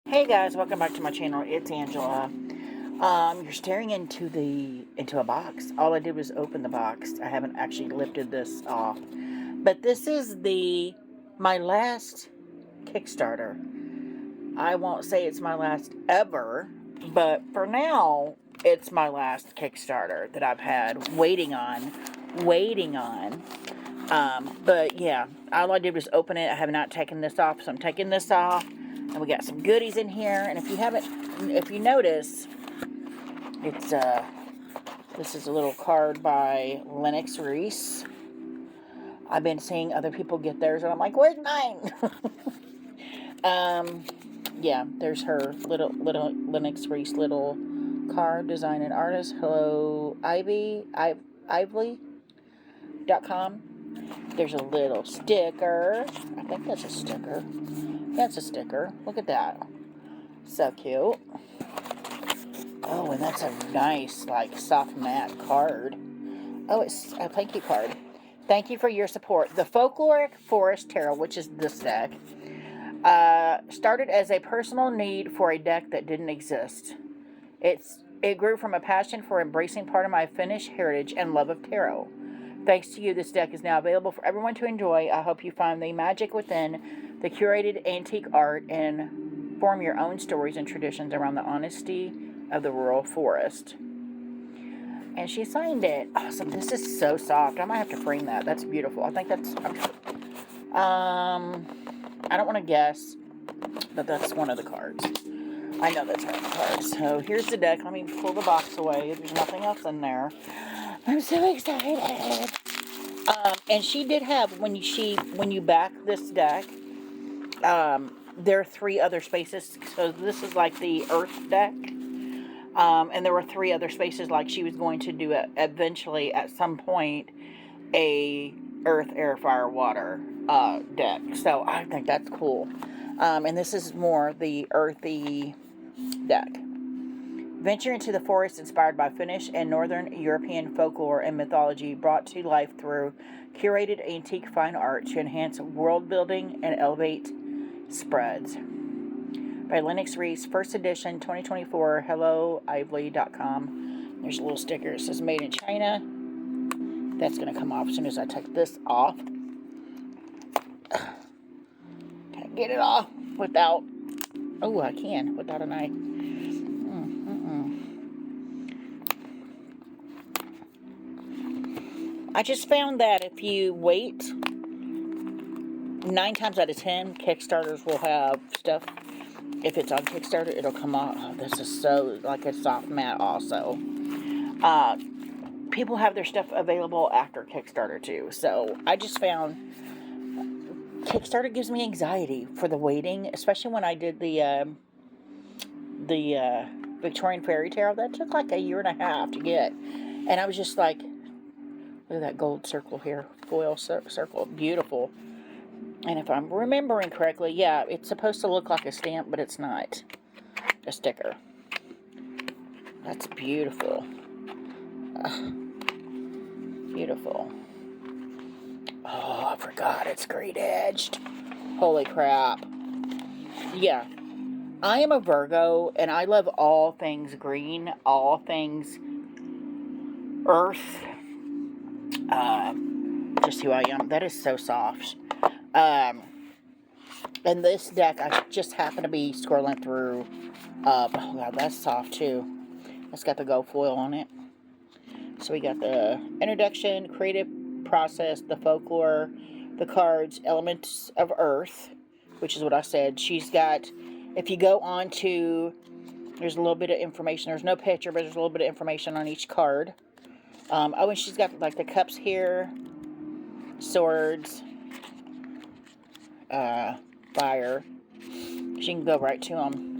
Hey guys, welcome back to my channel. It's Angela. You're staring into a box. All I did was open the box. I haven't actually lifted this off. But this is my last Kickstarter. I won't say it's my last ever, but for now, it's my last Kickstarter that I've had waiting on. But yeah, all I did was open it. I have not taken this off, so I'm taking this off. And we got some goodies in here. And if you notice, it's this is a little card by Lennox Reese. I've been seeing other people get theirs, and I'm like, where's mine? Yeah, there's her little Lennox Reese little card, design and artist. Hello, Ively.com. There's a little sticker. I think that's a sticker. That's a sticker. Look at that. So cute. Oh, and that's a nice, like, soft matte card. Oh, it's a thank you card. Thank you for your support. The Folkloric Forest Tarot, which is this deck, started as a personal need for a deck that didn't exist. It grew from a passion for embracing part of my Finnish heritage and love of tarot. Thanks to you, this deck is now available for everyone to enjoy. I hope you find the magic within the curated antique art and form your own stories and traditions around the honesty of the rural forest. And she signed it. Awesome. This is so soft. I might have to frame that. That's beautiful. I think that's... I don't want to guess, but that's one of the cards. I know that's one of the cards. So here's the deck. Let me pull the box away. There's nothing else in there. I'm so excited. And she did have, when you back this deck, there are 3 other spaces. So this is like the Earth deck. And there were 3 other spaces, like she was going to do it eventually at some point, a Earth, Air, Fire, Water deck. So I think that's cool. And this is more the earthy deck. Venture into the forest inspired by Finnish and Northern European folklore and mythology, brought to life through curated antique fine art to enhance world building and elevate spreads. By Lennox Reese, first edition, 2024, helloively.com. There's a little sticker. It says made in China. That's going to come off as soon as I take this off. Can I get it off without... Oh, I can, without a knife. I just found that if you wait, 9 times out of 10, Kickstarters will have stuff. If it's on Kickstarter, it'll come off. Oh, this is so, like, a soft matte also. People have their stuff available after Kickstarter, too. So, I just found Kickstarter gives me anxiety for the waiting, especially when I did the Victorian Fairy Tarot. That took like a 1.5 years to get. And I was just like, look at that gold circle here. Foil circle. Beautiful. And if I'm remembering correctly, yeah, it's supposed to look like a stamp, but it's not. A sticker. That's beautiful. Beautiful. Oh, I forgot it's green edged. Holy crap. Yeah. I am a Virgo, and I love all things green, all things earth. Just who I am. That is so soft. And this deck, I just happen to be scrolling through. Oh god, that's soft too. It's got the gold foil on it. So we got the introduction, creative process, the folklore, the cards, elements of earth, which is what I said. She's got, if you go on to, there's a little bit of information. There's no picture, but there's a little bit of information on each card. Oh, and she's got like the cups here, swords, fire. She can go right to them.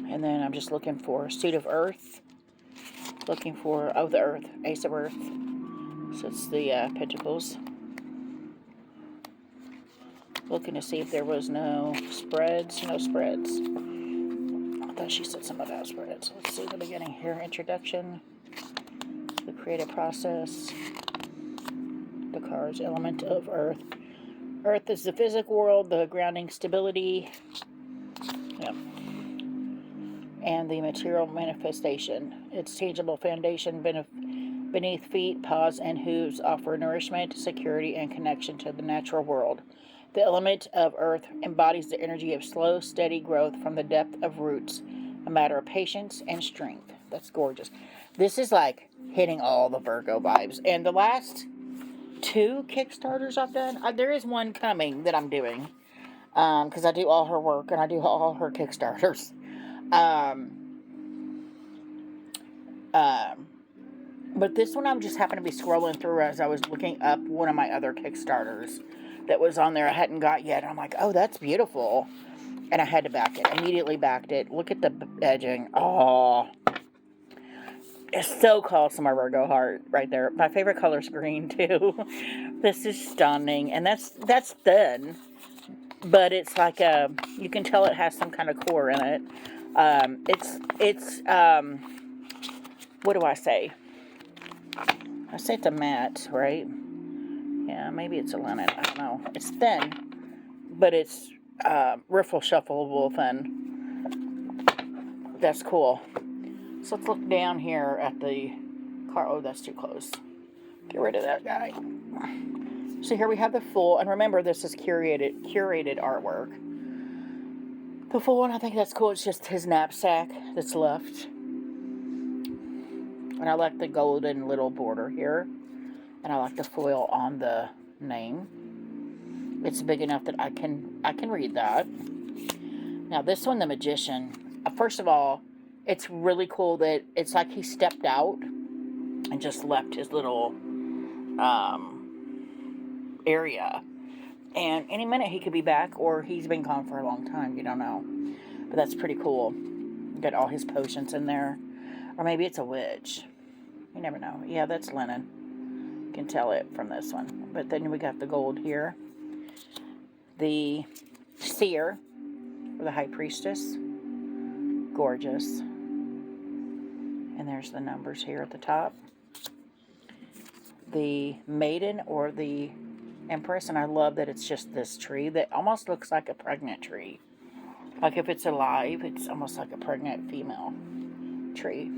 And then I'm just looking for suit of earth. Looking for, oh, the earth, ace of earth. So it's the pentacles. Looking to see if there was no spreads. No spreads. I thought she said something about spreads. Let's see the beginning here. Introduction. The creative process. The cards, element of earth. Earth is the physical world, the grounding stability. Yeah. and the material manifestation. Its tangible foundation beneath feet, paws, and hooves offer nourishment, security, and connection to the natural world. The element of earth embodies the energy of slow, steady growth from the depth of roots, a matter of patience and strength. That's gorgeous. This is like hitting all the Virgo vibes. And the last 2 Kickstarters I've done, there is one coming that I'm doing, because I do all her work and I do all her Kickstarters. But this one I'm just happened to be scrolling through as I was looking up one of my other Kickstarters that was on there I hadn't got yet. And I'm like, oh, that's beautiful. And I had to back it. Immediately backed it. Look at the edging. Oh, it's so close to my Virgo heart right there. My favorite color is green too. This is stunning. And that's thin. But it's like you can tell it has some kind of core in it. It's what do I say? I say it's a matte, right? Yeah, maybe it's a linen. I don't know. It's thin, but it's riffle shuffleable thin. That's cool. So let's look down here at the car. Oh, that's too close. Get rid of that guy. So here we have the full, and remember this is curated artwork. The full one, I think that's cool. It's just his knapsack that's left. And I like the golden little border here. And I like the foil on the name. It's big enough that I can read that. Now this one, the Magician. First of all, it's really cool that it's like he stepped out and just left his little area. And any minute he could be back, or he's been gone for a long time. You don't know. But that's pretty cool. Got all his potions in there. Or maybe it's a witch. You never know. Yeah, that's linen. You can tell it from this one. But then we got the gold here. The seer, or the high priestess. Gorgeous. And there's the numbers here at the top. The maiden, or the empress. And I love that it's just this tree that almost looks like a pregnant tree. Like if it's alive, it's almost like a pregnant female tree.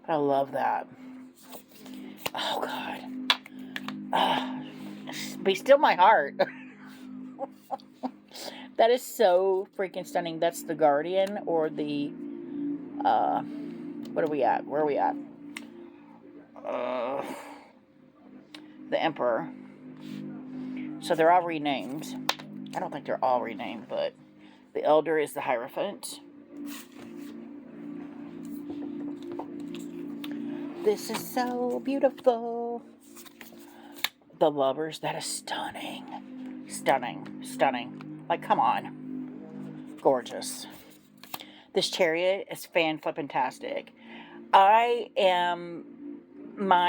But I love that. Oh, God. Be still my heart. That is so freaking stunning. That's the Guardian, or the, what are we at? Where are we at? The Emperor. So they're all renamed. I don't think they're all renamed, but the Elder is the Hierophant. This is so beautiful. The Lovers, that is stunning. Stunning. Stunning. Like, come on. Gorgeous. This Chariot is fan-flippin-tastic. My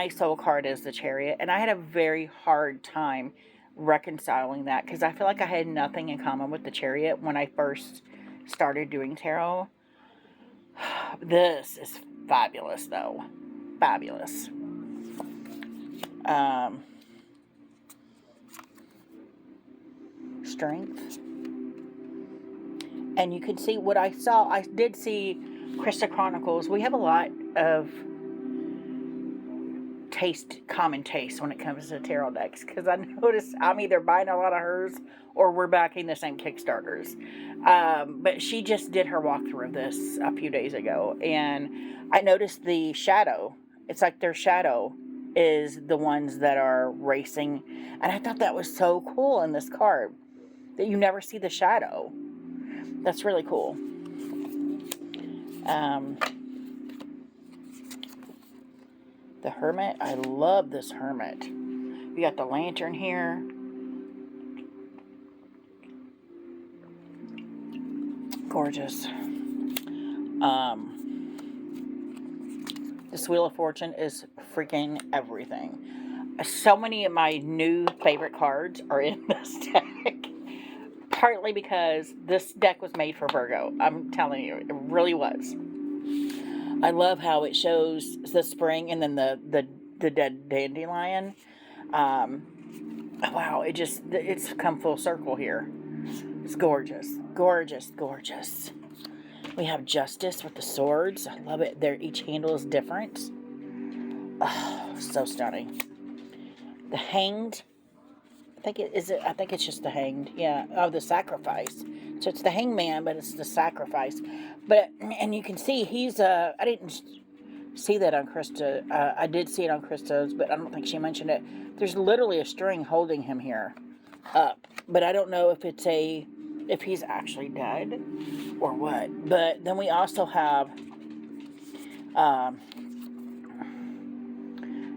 soul card is the Chariot, and I had a very hard time reconciling that, because I feel like I had nothing in common with the Chariot when I first started doing tarot. This is fabulous, though. Fabulous. Strength. And you can see what I saw. I did see Krista Chronicles. We have a lot of common taste when it comes to tarot decks, because I notice I'm either buying a lot of hers or we're backing the same Kickstarters. But she just did her walkthrough of this a few days ago, and I noticed the shadow. It's like their shadow is the ones that are racing, and I thought that was so cool in this card that you never see the shadow. That's really cool. The Hermit. I love this Hermit. You got the lantern here. Gorgeous. This Wheel of Fortune is freaking everything. So many of my new favorite cards are in this deck. Partly because this deck was made for Virgo. I'm telling you, it really was. I love how it shows the spring and then the dead dandelion. Wow, it's come full circle here. It's gorgeous. Gorgeous, gorgeous. We have Justice with the swords. I love it. Each handle is different. Oh, so stunning. The Hanged. I think it's just the Hanged. Yeah. Oh, the Sacrifice. So it's the Hangman, but it's the Sacrifice. And you can see he's I didn't see that on Krista. I did see it on Krista's, but I don't think she mentioned it. There's literally a string holding him here up, but I don't know if he's actually dead or what. But then we also have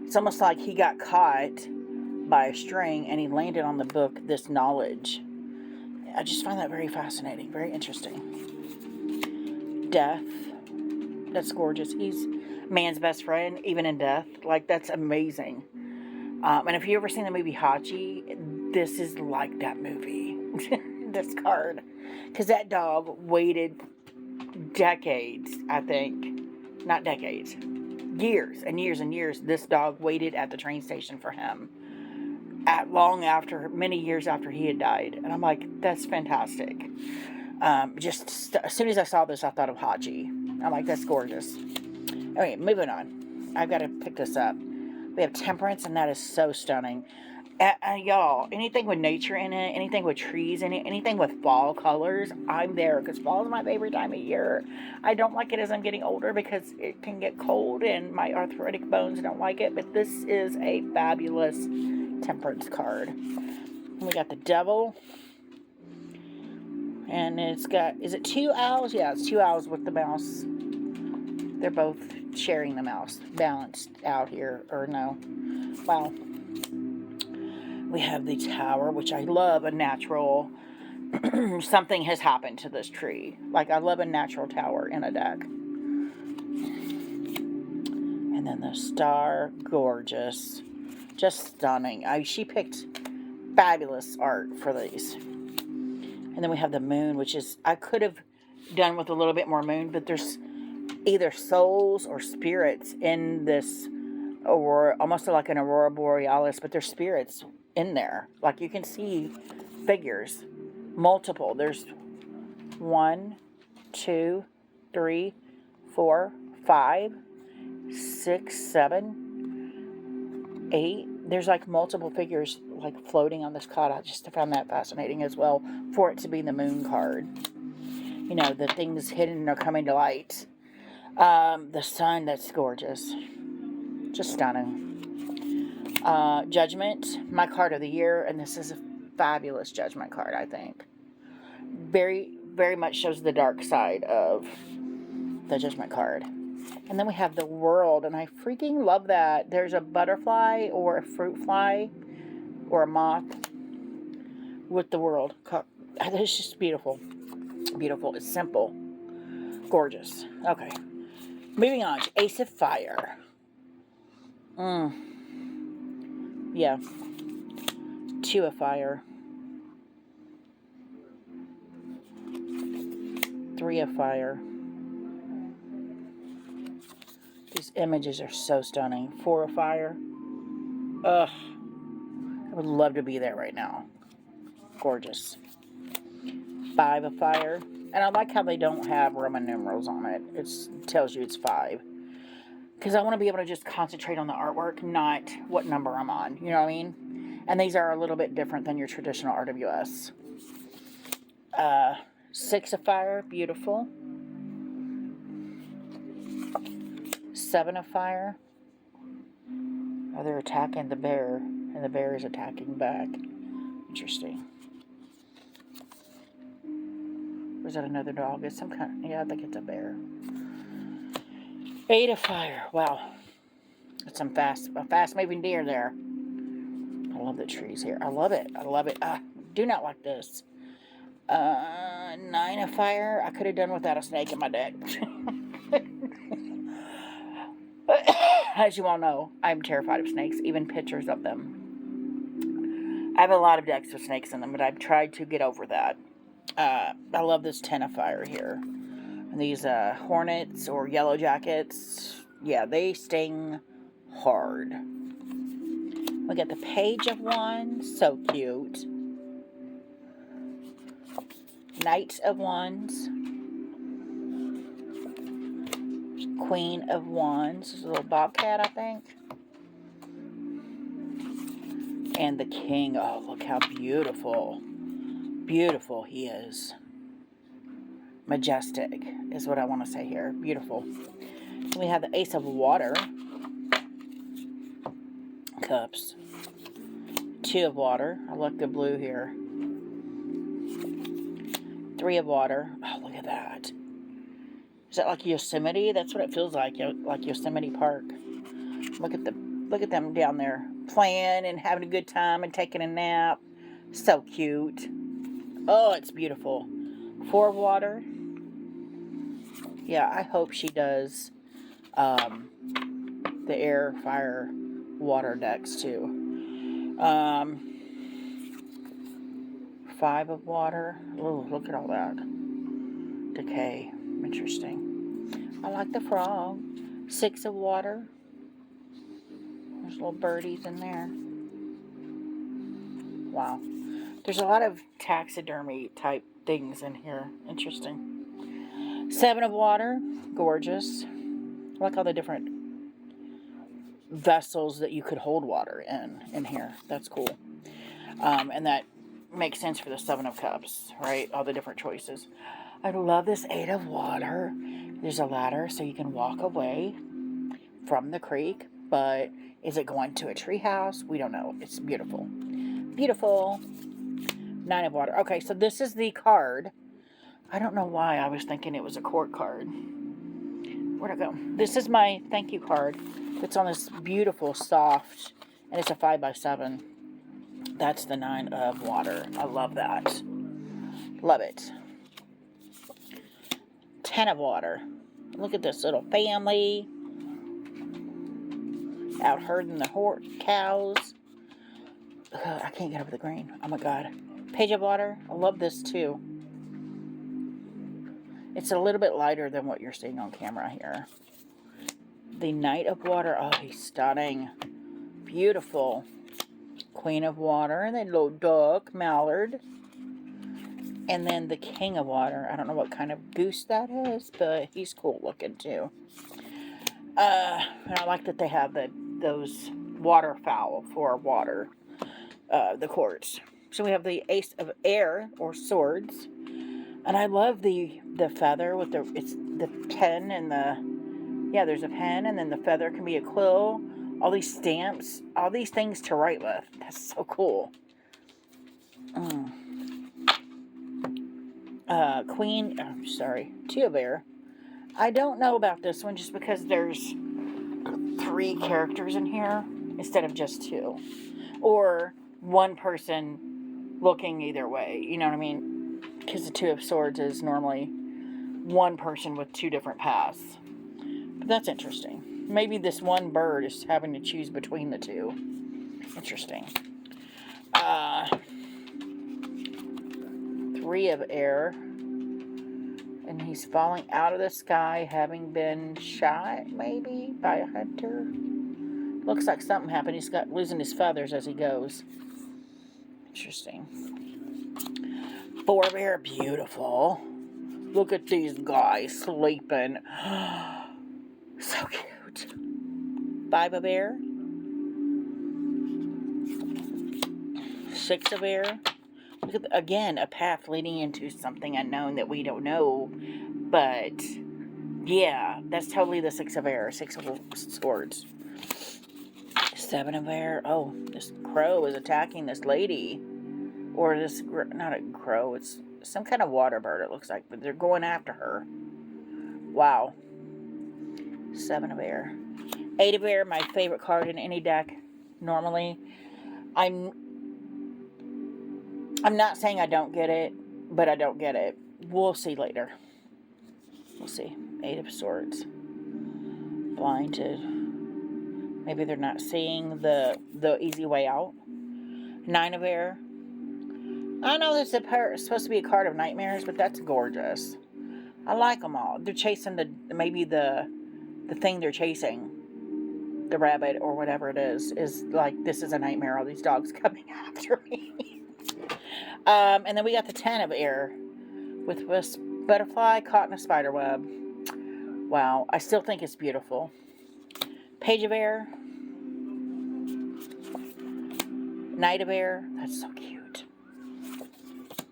it's almost like he got caught by a string and he landed on the book, This Knowledge. I just find that very fascinating, very interesting. Death. That's gorgeous. He's man's best friend, even in death. Like, that's amazing. And if you ever seen the movie Hachi, this is like that movie. This card. Because that dog waited decades, I think. Not decades. Years and years and years. This dog waited at the train station for him. Many years after he had died. And I'm like, that's fantastic. As soon as I saw this, I thought of Hachi. I'm like, that's gorgeous. Okay, moving on. I've got to pick this up. We have Temperance, and that is so stunning. Y'all, anything with nature in it, anything with trees in it, anything with fall colors, I'm there, because fall is my favorite time of year. I don't like it as I'm getting older because it can get cold and my arthritic bones don't like it, but this is a fabulous Temperance card. And we got the Devil, and it's got, is it 2 owls? Yeah, it's 2 owls with the mouse. They're both sharing the mouse, balanced out here, or no. Wow. We have the Tower, which I love a natural, something has happened to this tree. Like, I love a natural tower in a deck. And then the Star, gorgeous. Just stunning. She picked fabulous art for these. And then we have the Moon, which is, I could have done with a little bit more moon, but there's either souls or spirits in this aurora, almost like an aurora borealis, but there's spirits in there. Like, you can see figures, multiple. There's 1, 2, 3, 4, 5, 6, 7, 8. There's like multiple figures like floating on this card. I just found that fascinating as well, for it to be the Moon card. You know, the things hidden are coming to light. The Sun, that's gorgeous. Just stunning. Judgment, my card of the year, and this is a fabulous Judgment card, I think. Very, very much shows the dark side of the Judgment card. And then we have the World, and I freaking love that. There's a butterfly or a fruit fly or a moth with the World. It's just beautiful. Beautiful. It's simple. Gorgeous. Okay. Moving on to Ace of Fire. Yeah. 2 of Fire. 3 of Fire. These images are so stunning. 4 of Fire. Ugh. I would love to be there right now. Gorgeous. 5 of Fire. And I like how they don't have Roman numerals on it. It tells you it's 5. Because I want to be able to just concentrate on the artwork, not what number I'm on. You know what I mean? And these are a little bit different than your traditional RWS. 6 of Fire. Beautiful. 7 of Fire. Oh, they're attacking the bear. And the bear is attacking back. Interesting. Or is that another dog? It's some kind of, yeah, I think it's a bear. 8 of Fire. Wow. That's a fast moving deer there. I love the trees here. I love it. I love it. Do not like this. 9 of Fire. I could have done without a snake in my deck. As you all know, I'm terrified of snakes, even pictures of them. I have a lot of decks with snakes in them, but I've tried to get over that. I love this 10 of Fire here. And these hornets or yellow jackets, yeah, they sting hard. We got the Page of Wands, so cute. Knight of Wands. Queen of Wands. This is a little bobcat, I think. And the King. Oh, look how beautiful. Beautiful he is. Majestic is what I want to say here. Beautiful. We have the Ace of Water. Cups. 2 of Water. I like the blue here. 3 of Water. Oh, look at that. Is that like Yosemite? That's what it feels like Yosemite Park. Look at them down there playing and having a good time and taking a nap. So cute. Oh, it's beautiful. 4 of Water. Yeah, I hope she does the air, fire, water decks too. 5 of Water. Oh, look at all that. Decay. Interesting. I like the frog. 6 of Water. There's little birdies in there. Wow. There's a lot of taxidermy type things in here. Interesting. 7 of Water. Gorgeous. I like all the different vessels that you could hold water in here. That's cool. And that makes sense for the 7 of Cups, right? All the different choices. I love this 8 of Water. There's a ladder so you can walk away from the creek, but is it going to a tree house? We don't know. It's beautiful. Beautiful. 9 of Water. Okay, so this is the card. I don't know why I was thinking it was a court card. Where'd it go? This is my thank you card. It's on this beautiful soft, and it's a 5x7. That's the 9 of Water. I love that. Love it. 10 of Water. Look at this little family out herding the cows. Ugh, I can't get over the green. Oh my God. Page of Water. I love this too. It's a little bit lighter than what you're seeing on camera here. The Knight of Water. Oh, he's stunning. Beautiful. Queen of Water. And then little duck, mallard. And then the King of Water. I don't know what kind of goose that is, but he's cool looking too. And I like that they have those waterfowl for water. The courts. So we have the Ace of Air or Swords. And I love the feather with it's the pen and there's a pen, and then the feather can be a quill. All these stamps, all these things to write with. That's so cool. Queen, 2 of Air. I don't know about this one just because there's 3 characters in here instead of just 2. Or one person looking either way. You know what I mean? Because the 2 of Swords is normally one person with 2 different paths. But that's interesting. Maybe this one bird is having to choose between the 2. Interesting. 3 of Air. And he's falling out of the sky, having been shot, maybe, by a hunter. Looks like something happened. He's losing his feathers as he goes. Interesting. 4 of Air, beautiful. Look at these guys sleeping. So cute. 5 of Air. 6 of Air. Look at, again, a path leading into something unknown that we don't know. But, yeah, that's totally the 6 of Air. 6 of Swords. 7 of Air. Oh, this crow is attacking this lady. Or this, not a crow, it's some kind of water bird it looks like. But they're going after her. Wow. 7 of Air. 8 of Air, my favorite card in any deck. Normally. I'm not saying I don't get it, but I don't get it. We'll see later. We'll see. 8 of Swords. Blinded. Maybe they're not seeing the easy way out. 9 of Air. I know this is supposed to be a card of nightmares, but that's gorgeous. I like them all. They're chasing the thing they're chasing. The rabbit or whatever it is like, this is a nightmare. All these dogs coming after me. And then we got the 10 of Air with this butterfly caught in a spider web. Wow, I still think it's beautiful. Page of Air. Knight of Air. That's so cute.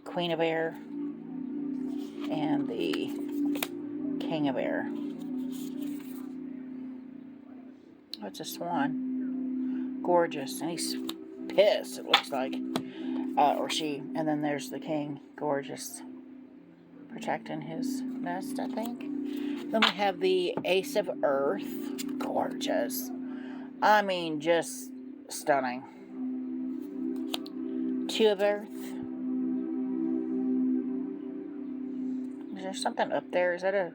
Queen of Air. And the King of Air. Oh, it's a swan. Gorgeous. And he's pissed, it looks like. Or she. And then there's the king. Gorgeous. Protecting his nest, I think. Then we have the Ace of Earth. Gorgeous. I mean, just stunning. Two of Earth. Is there something up there? Is that a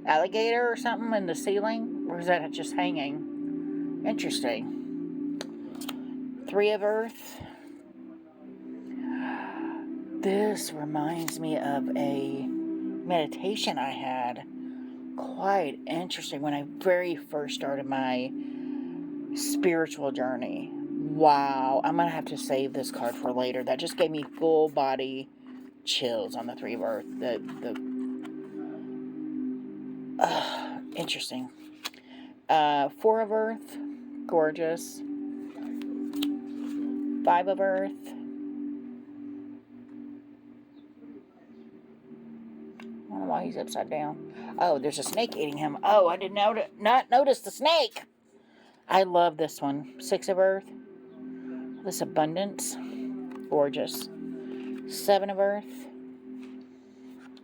alligator or something in the ceiling? Or is that just hanging? Interesting. Three of Earth. This reminds me of a meditation I had. Quite interesting when I very first started my spiritual journey. Wow, I'm going to have to save this card for later. That just gave me full body chills on the Three of Earth. Interesting. Four of Earth. Gorgeous. Five of Earth. I don't know why he's upside down. Oh, there's a snake eating him. Oh, I did not notice the snake. I love this one. Six of Earth. This abundance. Gorgeous. Seven of Earth.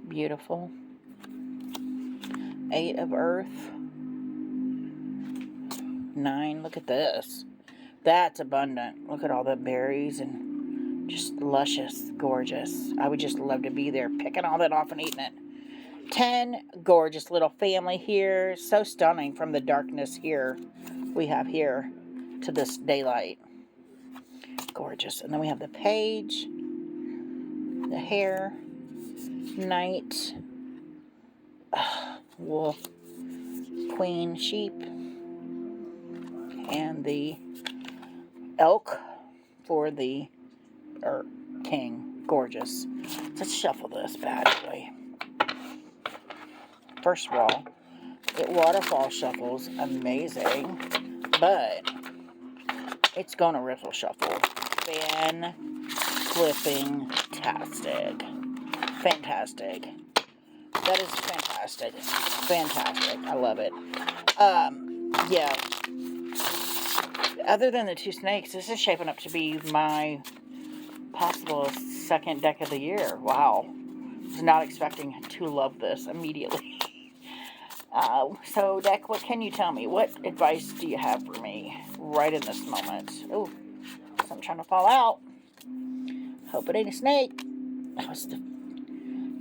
Beautiful. Eight of Earth. Nine. Look at this. That's abundant. Look at all the berries and just luscious. Gorgeous. I would just love to be there picking all that off and eating it. 10. Gorgeous little family here. So stunning from the darkness here. We have here to this daylight. Gorgeous. And then we have the page. The hare. Knight. Wolf. Queen. Sheep. And the elk for the king. Gorgeous. Let's shuffle this bad boy. First of all, it waterfall shuffles amazing, but it's gonna riffle shuffle. Fan-flipping-tastic. Fantastic. That is fantastic. Fantastic. I love it. Yeah. Other than the two snakes, this is shaping up to be my possible second deck of the year. Wow. I was not expecting to love this immediately. So, deck, what can you tell me? What advice do you have for me right in this moment? Oh, I'm trying to fall out. Hope it ain't a snake. It's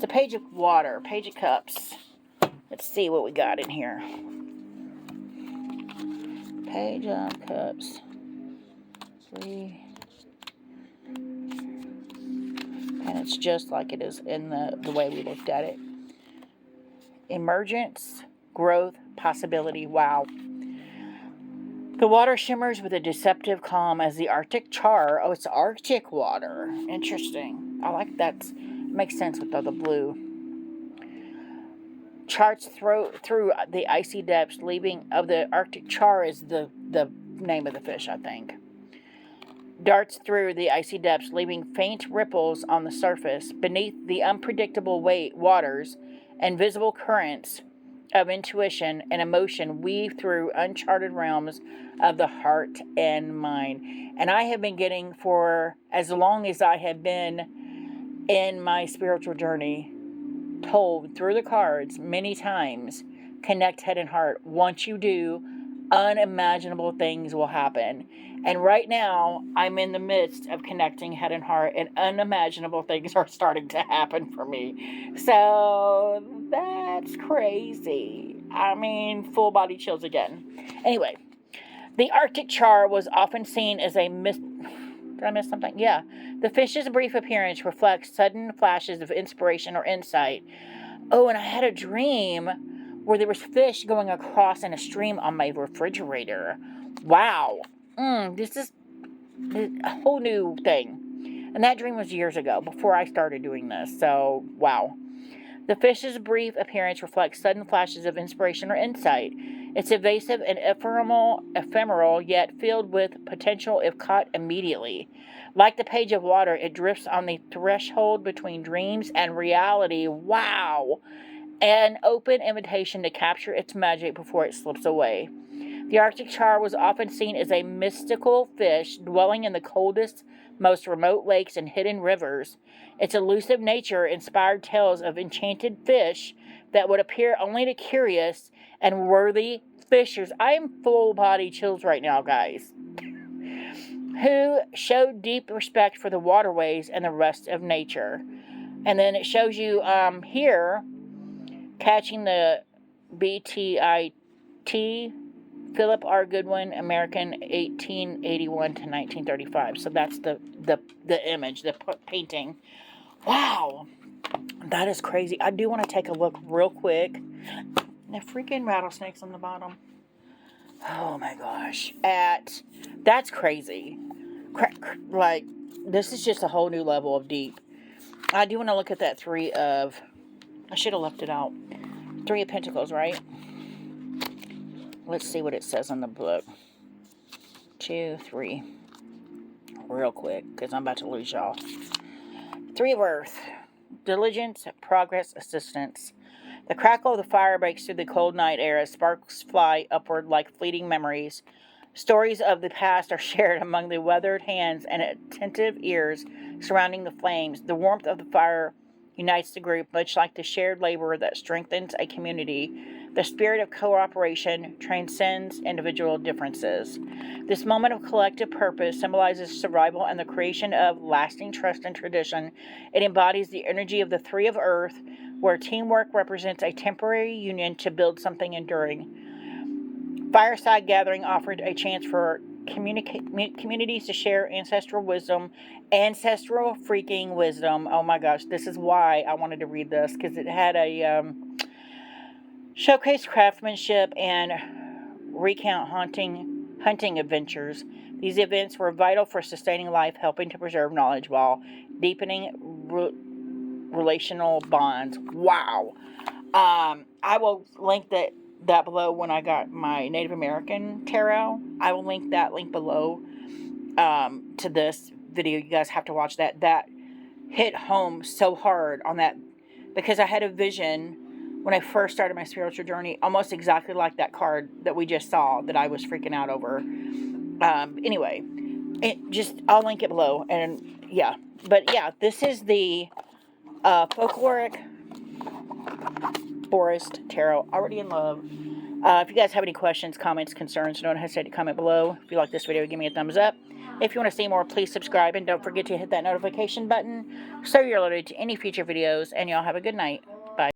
a page of water, page of cups. Let's see what we got in here. Page of cups. 3. And it's just like it is in the way we looked at it. Emergence, growth, possibility. Wow. The water shimmers with a deceptive calm as the Arctic char. Oh, it's Arctic water. Interesting. I like that. Makes sense with all the blue. Charts through the icy depths, leaving of the Arctic char is the name of the fish, I think. Darts through the icy depths, leaving faint ripples on the surface. Beneath the unpredictable waters and visible currents of intuition and emotion weave through uncharted realms of the heart and mind. And I have been getting, for as long as I have been in my spiritual journey, told through the cards many times, connect head and heart. Once you do, unimaginable things will happen. And right now, I'm in the midst of connecting head and heart, and unimaginable things are starting to happen for me. So that's crazy. I mean, full body chills again. Anyway, the Arctic char was often seen as a Did I miss something? Yeah. The fish's brief appearance reflects sudden flashes of inspiration or insight. Oh, and I had a dream where there was fish going across in a stream on my refrigerator. Wow. This is a whole new thing. And that dream was years ago, before I started doing this. So, wow. The fish's brief appearance reflects sudden flashes of inspiration or insight. It's evasive and ephemeral, yet filled with potential if caught immediately. Like the page of water, it drifts on the threshold between dreams and reality. Wow! An open invitation to capture its magic before it slips away. The Arctic char was often seen as a mystical fish dwelling in the coldest, most remote lakes and hidden rivers. Its elusive nature inspired tales of enchanted fish that would appear only to curious and worthy fishers. I am full body chills right now, guys. Who showed deep respect for the waterways and the rest of nature. And then it shows you here catching the BTIT. Philip R. Goodwin, American, 1881 to 1935. So that's the image, the painting. Wow, that is crazy. I do want to take a look real quick. The freaking rattlesnakes on the bottom. Oh my gosh, that's crazy. Like, this is just a whole new level of deep. I do want to look at that I should have left it out. 3 of Pentacles, right? Let's see what it says on the book. 2, 3. Real quick, because I'm about to lose y'all. 3 of Earth. Diligence, progress, assistance. The crackle of the fire breaks through the cold night air as sparks fly upward like fleeting memories. Stories of the past are shared among the weathered hands and attentive ears surrounding the flames. The warmth of the fire unites the group, much like the shared labor that strengthens a community. The spirit of cooperation transcends individual differences. This moment of collective purpose symbolizes survival and the creation of lasting trust and tradition. It embodies the energy of the 3 of Earth, where teamwork represents a temporary union to build something enduring. Fireside gathering offered a chance for communities to share ancestral freaking wisdom. Oh my gosh, this is why I wanted to read this, because it had a showcase craftsmanship and recount hunting adventures. These events were vital for sustaining life, helping to preserve knowledge while deepening relational bonds. Wow. I will link that below when I got my Native American tarot. I will link that link below to this video. You guys have to watch that. That hit home so hard on that, because I had a vision when I first started my spiritual journey, almost exactly like that card that we just saw that I was freaking out over. Anyway, I'll link it below. And yeah, but yeah, this is the Folkloric Forest Tarot. Already in love. If you guys have any questions, comments, concerns, don't hesitate to comment below. If you like this video, give me a thumbs up. If you want to see more, please subscribe, and don't forget to hit that notification button so you're alerted to any future videos. And y'all have a good night.